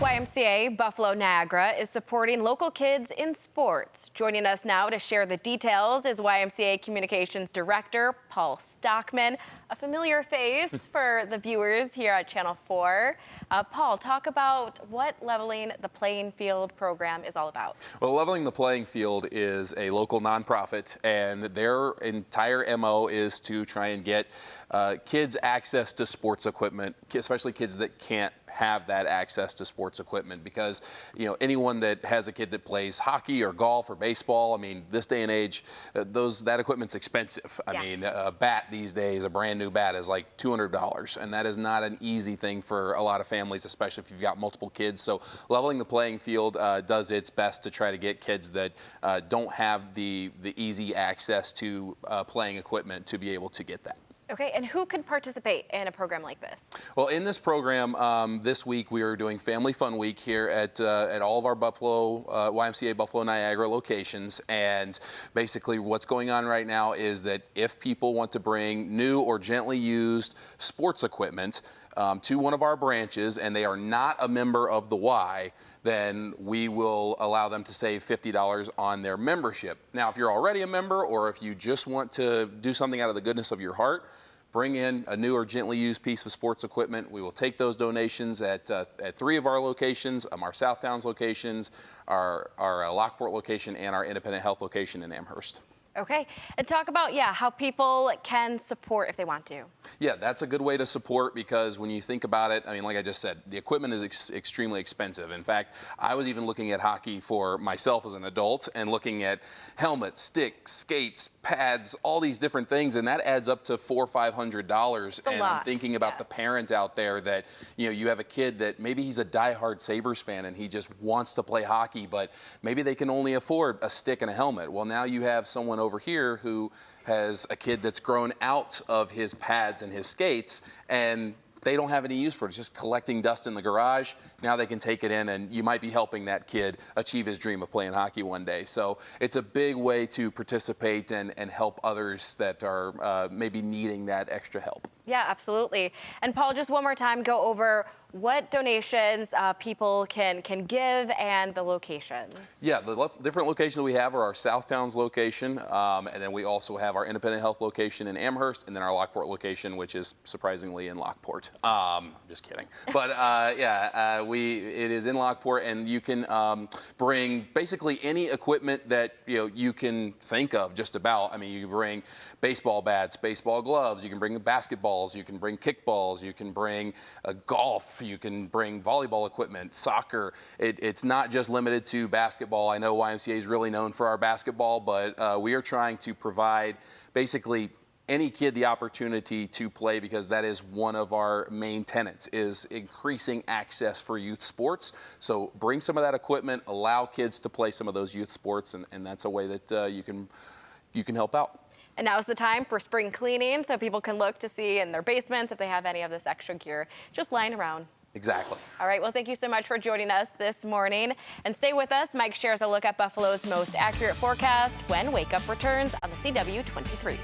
YMCA Buffalo Niagara is supporting local kids in sports. Joining us now to share the details is YMCA Communications Director Paul Stockman, a familiar face for the viewers here at Channel 4. Paul, talk about what Leveling the Playing Field program is all about. Well, Leveling the Playing Field is a local nonprofit, and their entire MO is to try and get kids access to sports equipment, especially kids that can't have that access to sports equipment, because anyone that has a kid that plays hockey or golf or baseball, I mean, this day and age, that equipment's expensive. I mean, a bat these days, a brand new bat, is like $200, and that is not an easy thing for a lot of families, especially if you've got multiple kids. So Leveling the Playing Field does its best to try to get kids that don't have the easy access to playing equipment to be able to get that. Okay, and who could participate in a program like this? Well, in this program, this week we are doing Family Fun Week here at all of our YMCA Buffalo Niagara locations. And basically what's going on right now is that if people want to bring new or gently used sports equipment to one of our branches and they are not a member of the Y, then we will allow them to save $50 on their membership. Now, if you're already a member, or if you just want to do something out of the goodness of your heart, bring in a new or gently used piece of sports equipment. We will take those donations at 3 of our locations, our Southtowns locations, our Lockport location, and our Independent Health location in Amherst. Okay, and talk about, how people can support if they want to. Yeah, that's a good way to support, because when you think about it, I mean, like I just said, the equipment is extremely expensive. In fact, I was even looking at hockey for myself as an adult and looking at helmets, sticks, skates, pads, all these different things, and that adds up to $400 or $500. And I'm thinking about the parent out there that, you have a kid that maybe he's a diehard Sabres fan and he just wants to play hockey, but maybe they can only afford a stick and a helmet. Well, now you have someone over here who has a kid that's grown out of his pads and his skates, and they don't have any use for it. It's just collecting dust in the garage. Now they can take it in, and you might be helping that kid achieve his dream of playing hockey one day. So it's a big way to participate and help others that are maybe needing that extra help. Yeah, absolutely. And Paul, just one more time, go over what donations people can give and the locations. Yeah, the different locations we have are our Southtowns location, and then we also have our Independent Health location in Amherst, and then our Lockport location, which is surprisingly in Lockport. Just kidding. But it is in Lockport, and you can bring basically any equipment that you can think of, just about. I mean, you can bring baseball bats, baseball gloves, you can bring basketballs, you can bring kickballs, you can bring golf, you can bring volleyball equipment, soccer. It's not just limited to basketball. I know YMCA is really known for our basketball, but we are trying to provide basically any kid the opportunity to play, because that is one of our main tenets, is increasing access for youth sports. So bring some of that equipment, allow kids to play some of those youth sports, and that's a way that you can help out. And now's the time for spring cleaning, so people can look to see in their basements if they have any of this extra gear just lying around. Exactly. All right, well, thank you so much for joining us this morning. And stay with us. Mike shares a look at Buffalo's most accurate forecast when Wake Up returns on the CW23.